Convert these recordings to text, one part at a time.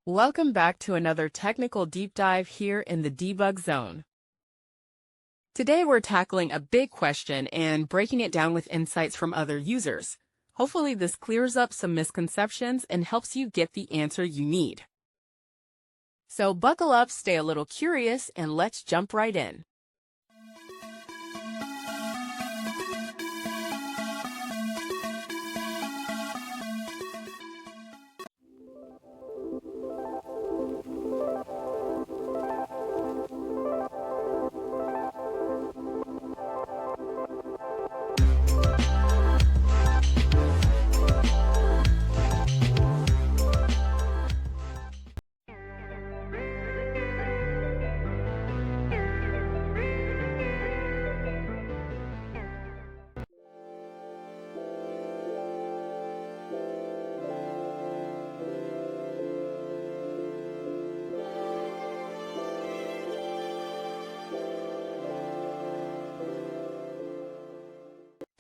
Welcome back to another technical deep dive here in the debug zone. Today we're tackling a big question and breaking it down with insights from other users. Hopefully this clears up some misconceptions and helps you get the answer you need. So buckle up, stay a little curious, and let's jump right in.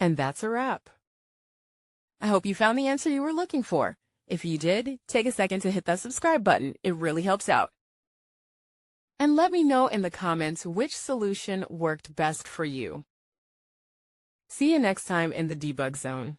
And that's a wrap. I hope you found the answer you were looking for. If you did, take a second to hit that subscribe button. It really helps out. And let me know in the comments which solution worked best for you. See you next time in the debug zone.